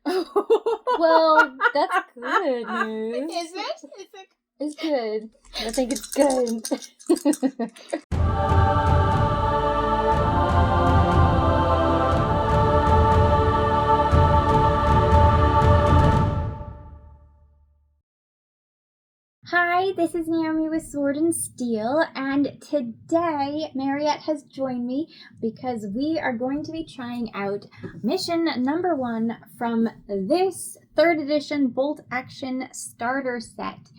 Well, that's good news. Is it? It's good. I think it's good. Hi, this is Naomi with Sword and Steel, and today Mariette has joined me because we are going to be trying out mission number 1 from this 3rd edition bolt action starter set.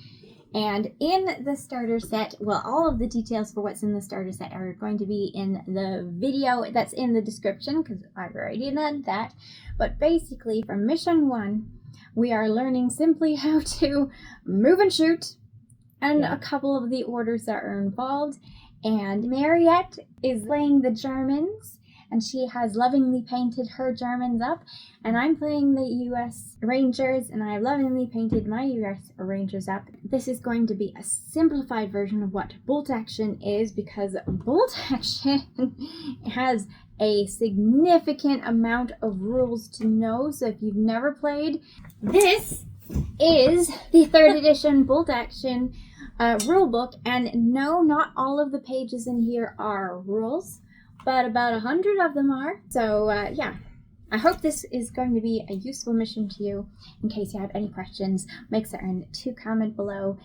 And in the starter set, well, all of the details for what's in the starter set are going to be in the video that's in the description because I've already done that. But basically, for mission 1, we are learning simply how to move and shoot, and a couple of the orders that are involved. And Mariette is playing the Germans, and she has lovingly painted her Germans up. And I'm playing the US Rangers, and I have lovingly painted my US Rangers up. This is going to be a simplified version of what bolt action is, because bolt action has a significant amount of rules to know. So if you've never played, this is the 3rd edition bolt action rule book, and no, not all of the pages in here are rules, but about 100 of them are. So yeah, I hope this is going to be a useful mission to you. In case you have any questions, make certain to comment below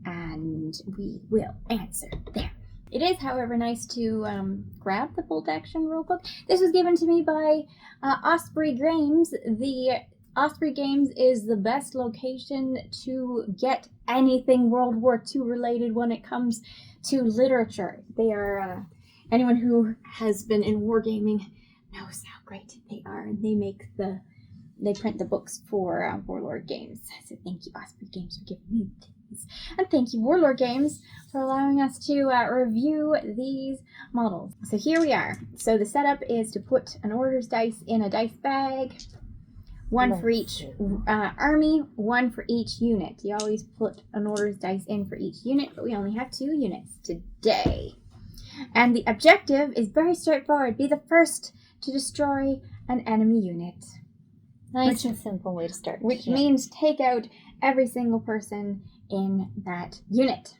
and we will answer them. It is, however, nice to grab the bolt action rulebook. This was given to me by Warlord Games. The Warlord Games is the best location to get anything World War II related when it comes to literature. They are, anyone who has been in wargaming knows how great they are, and they print the books for Warlord Games. So thank you, Warlord Games, for giving me these. And thank you, Warlord Games, for allowing us to review these models. So here we are. So the setup is to put an orders dice in a dice bag. One for each army, one for each unit. You always put an orders dice in for each unit, but we only have 2 units today. And the objective is very straightforward. Be the first to destroy an enemy unit. Nice and simple way to start. Which means take out every single person in that unit.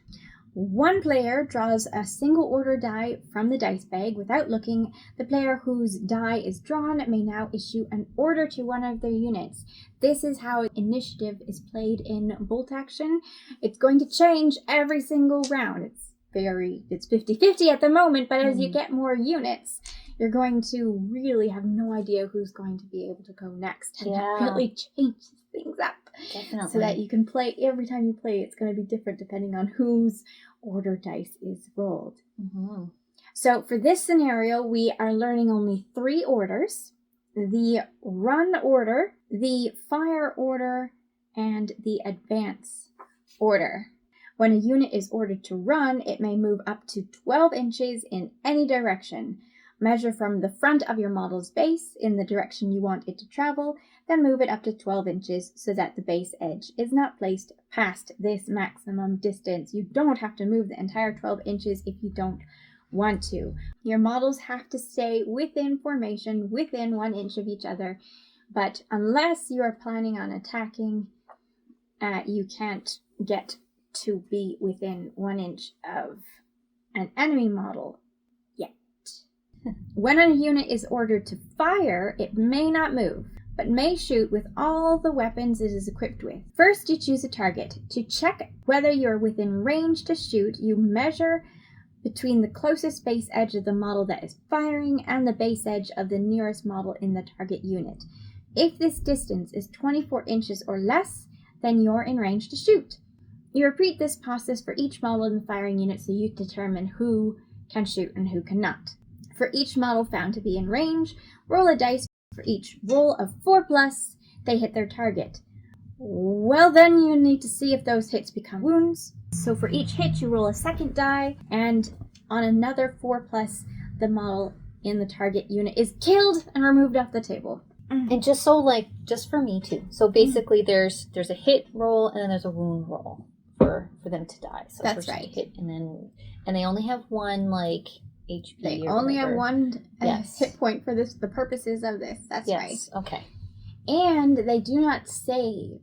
One player draws a single order die from the dice bag without looking. The player whose die is drawn may now issue an order to one of their units. This is how initiative is played in bolt action. It's going to change every single round. It's 50-50 at the moment, but as you get more units, you're going to really have no idea who's going to be able to go next. And that really changes things up. Definitely. So that you can play, every time you play, it's going to be different depending on whose order dice is rolled. Mm-hmm. So for this scenario, we are learning only 3 orders: the run order, the fire order, and the advance order. When a unit is ordered to run, it may move up to 12 inches in any direction. Measure from the front of your model's base in the direction you want it to travel, then move it up to 12 inches so that the base edge is not placed past this maximum distance. You don't have to move the entire 12 inches if you don't want to. Your models have to stay within formation, within 1 inch of each other, but unless you are planning on attacking, you can't get to be within 1 inch of an enemy model yet. When a unit is ordered to fire, it may not move, but may shoot with all the weapons it is equipped with. First, you choose a target. To check whether you're within range to shoot, you measure between the closest base edge of the model that is firing and the base edge of the nearest model in the target unit. If this distance is 24 inches or less, then you're in range to shoot. You repeat this process for each model in the firing unit so you determine who can shoot and who cannot. For each model found to be in range, roll a dice. For each roll of 4+, they hit their target. Well, then you need to see if those hits become wounds. So for each hit, you roll a second die, and on another 4+, the model in the target unit is killed and removed off the table. And just for me too. So basically, there's a hit roll and then there's a wound roll for them to die. So that's right. Hit and they only have 1 HP. They only have 1 hit point for the purposes of this. That's right. Okay. And they do not save.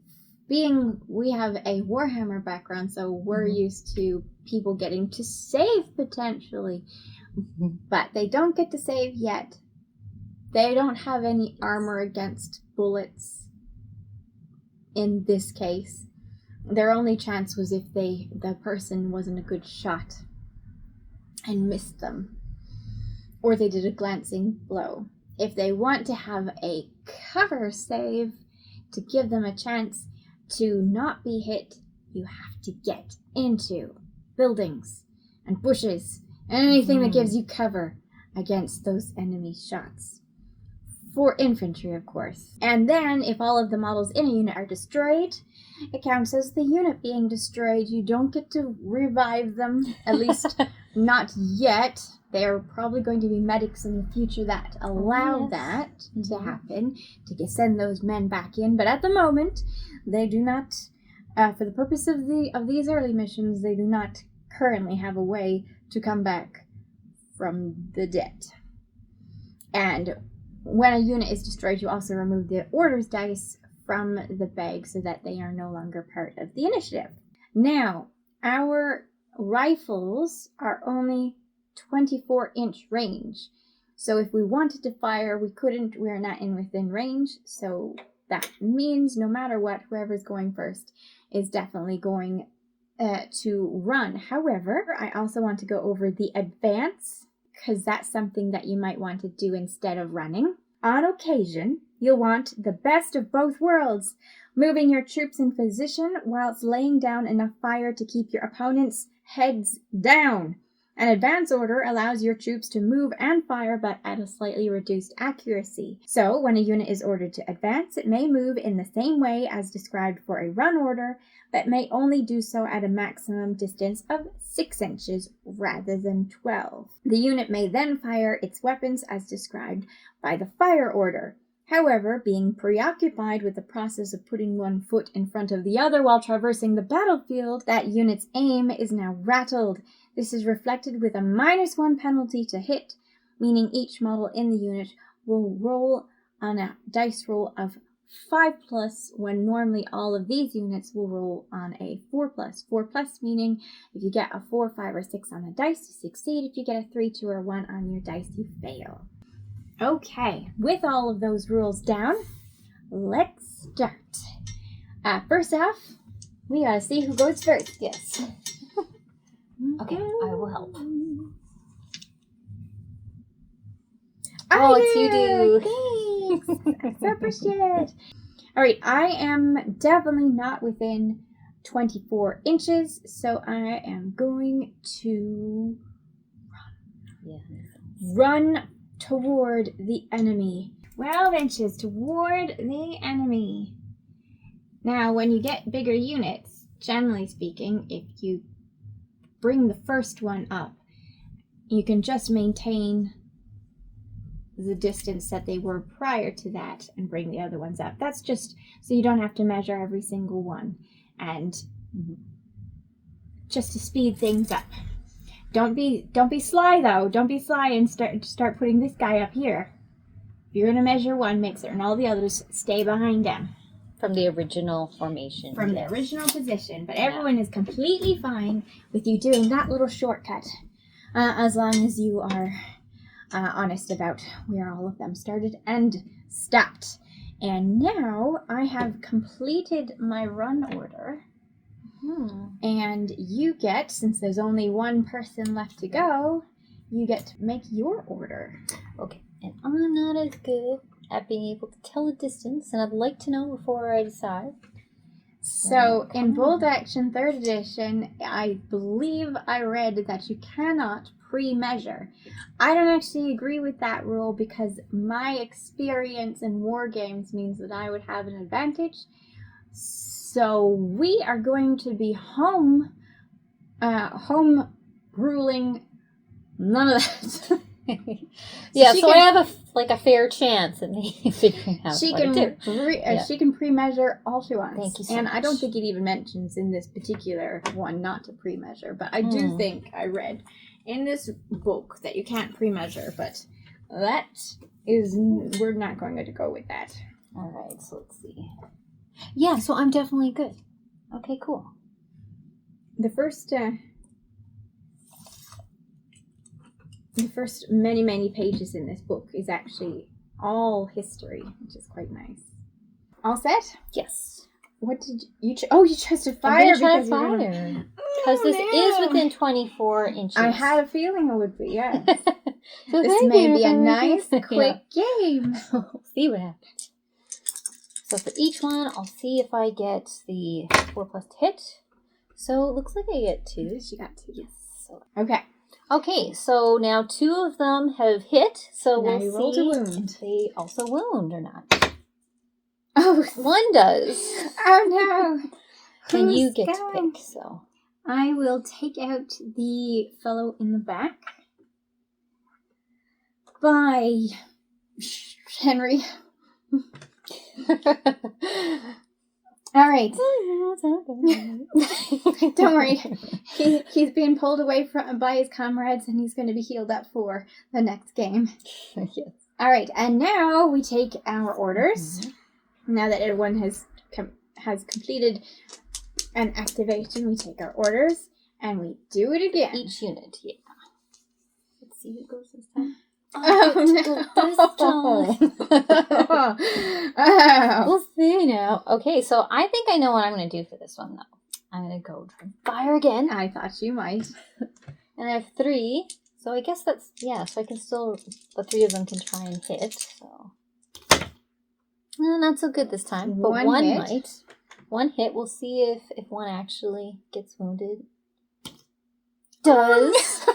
We have a Warhammer background, so we're used to people getting to save potentially. But they don't get to save yet. They don't have any armor against bullets in this case. Their only chance was if the person wasn't a good shot and missed them, or they did a glancing blow. If they want to have a cover save to give them a chance to not be hit, you have to get into buildings and bushes and anything that gives you cover against those enemy shots. For infantry, of course. And then, if all of the models in a unit are destroyed, it counts as the unit being destroyed. You don't get to revive them, at least not yet. There are probably going to be medics in the future that allow that to happen, to send those men back in. But at the moment, they do not, for the purpose of these early missions, they do not currently have a way to come back from the dead. And when a unit is destroyed, you also remove the orders dice from the bag so that they are no longer part of the initiative. Now, our rifles are only 24-inch range. So if we wanted to fire, we couldn't. We're not within range. So that means no matter what, whoever's going first is definitely going to run. However, I also want to go over the advance, because that's something that you might want to do instead of running. On occasion, you'll want the best of both worlds, moving your troops in position whilst laying down enough fire to keep your opponent's heads down. An advance order allows your troops to move and fire, but at a slightly reduced accuracy. So, when a unit is ordered to advance, it may move in the same way as described for a run order, but may only do so at a maximum distance of 6 inches rather than 12. The unit may then fire its weapons as described by the fire order. However, being preoccupied with the process of putting one foot in front of the other while traversing the battlefield, that unit's aim is now rattled. This is reflected with a -1 penalty to hit, meaning each model in the unit will roll on a dice roll of 5+, when normally all of these units will roll on a 4+. 4+ meaning if you get a 4, 5, or 6 on the dice, you succeed. If you get a 3, 2, or 1 on your dice, you fail. Okay, with all of those rules down, let's start. First off, we gotta see who goes first. Yes. Okay, I will help. Oh, it's you, dude. Thanks. So appreciate it. All right, I am definitely not within 24 inches, so I am going to run toward the enemy. 12 inches toward the enemy. Now, when you get bigger units, generally speaking, if you bring the first one up, you can just maintain the distance that they were prior to that and bring the other ones up. That's just so you don't have to measure every single one, and just to speed things up. Don't be sly though. Don't be sly and start putting this guy up here. If you're gonna measure one, make certain all the others stay behind him. From the original formation. From the original position. But everyone is completely fine with you doing that little shortcut. As long as you are honest about where all of them started and stopped. And now I have completed my run order. And you get, since there's only one person left to go, you get to make your order. Okay, and I'm not as good at being able to tell the distance, and I'd like to know before I decide. So, in Bold Action 3rd edition, I believe I read that you cannot pre-measure. I don't actually agree with that rule because my experience in war games means that I would have an advantage. So, we are going to be home ruling none of that. Yeah, so I have a fair chance at me figuring out she what to do. She can pre-measure all she wants. Thank you so and much. I don't think it even mentions in this particular one not to pre-measure, but I do think I read in this book that you can't pre-measure, but that is, we're not going to go with that. All right, so let's see. Yeah, so I'm definitely good. Okay, cool. The first many pages in this book is actually all history, which is quite nice. All set? Yes. What did you you chose to fire I'm gonna because try you're fire. Because this is within 24 inches. I had a feeling it would be, yes. So This may be a nice, quick game. We'll see what happens. So for each one, I'll see if I get the 4+ to hit. So it looks like I get 2. She got 2. Yes. So. Okay, so now 2 of them have hit. So now we'll you roll see to wound. if they also wound or not. Oh, 1 does. Oh no! And you Who's get to going? pick, so. I will take out the fellow in the back. Bye, Henry. All right. Don't worry. He's being pulled away by his comrades, and he's going to be healed up for the next game. Yes. All right, and now we take our orders. Mm-hmm. Now that everyone has completed an activation, we take our orders and we do it again. Each unit, yeah. Let's see who goes this time. Oh, no. We'll see now. Okay, so I think I know what I'm going to do for this one, though. I'm going to go fire again. I thought you might. And I have 3. So I guess that's, yeah, so I can still, the 3 of them can try and hit. So, well, not so good this time, but one hit. might. 1 hit. We'll see if one actually gets wounded. Does.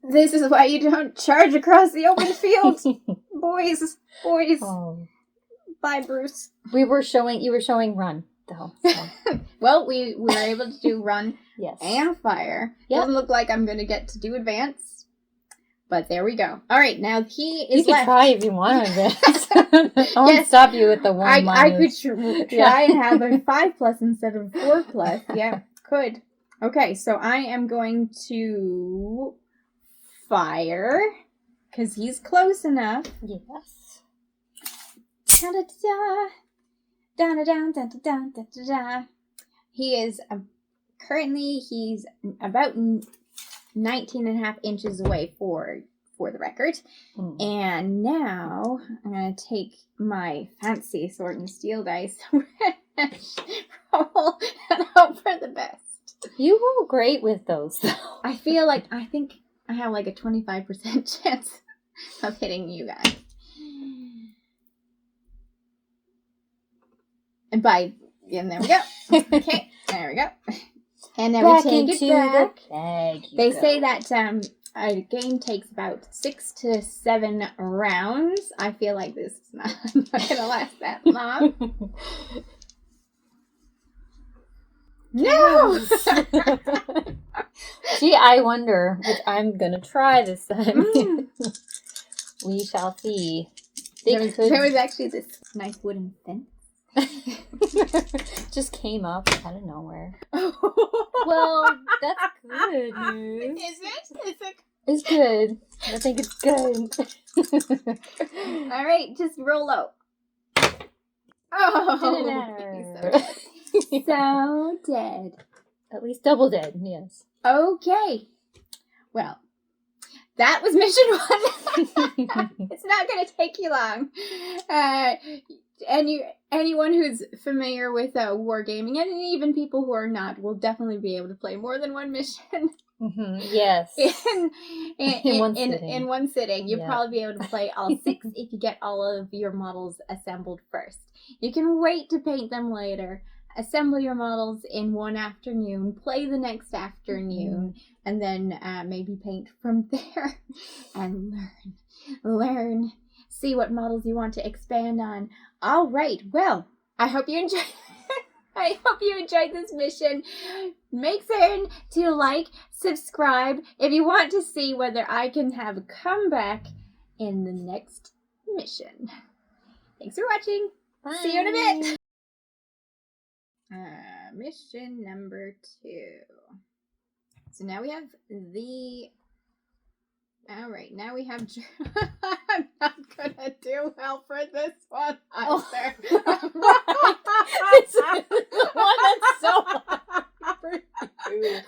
This is why you don't charge across the open field. Boys. Oh. Bye, Bruce. You were showing run, though. So. Well, we were able to do run yes. and fire. Yep. Doesn't look like I'm going to get to do advance. But there we go. All right, now he is You can try if you want to advance. I won't stop you with the 1 I minus. could try and have a 5+ instead of 4+. Yeah, could. Okay, so I am going to fire because he's close enough. Yes. He is currently he's about 19.5 inches away for the record. And now I'm going to take my fancy sword and steel dice, roll, and hope for the best. You roll great with those, though. I think I have like a 25% chance of hitting you guys. And there we go. Okay, there we go. And then back we take into it back. The bag. They say that a game takes about 6 to 7 rounds. I feel like this is not going to last that long. No! Gee, I wonder, which I'm going to try this time. We shall see. There was actually this nice wooden fence. Just came up out of nowhere. Well, that's good news. Is it? It's good. I think it's good. All right, just roll out. Oh, so dead. At least double dead, yes. Okay. Well, that was mission 1. It's not going to take you long. Anyone who's familiar with wargaming, and even people who are not, will definitely be able to play more than 1 mission. Mm-hmm. Yes. In one sitting. You'll probably be able to play all 6 if you get all of your models assembled first. You can wait to paint them later. Assemble your models in one afternoon, play the next afternoon, and then maybe paint from there and learn. See what models you want to expand on. All right. Well, I hope you enjoyed. I hope you enjoyed this mission. Make certain to like, subscribe if you want to see whether I can have a comeback in the next mission. Thanks for watching. Bye. See you in a bit. Mission number 2. So now we have the All right, now we have. I'm not gonna do well for this one either. This is the one that's so hard for you.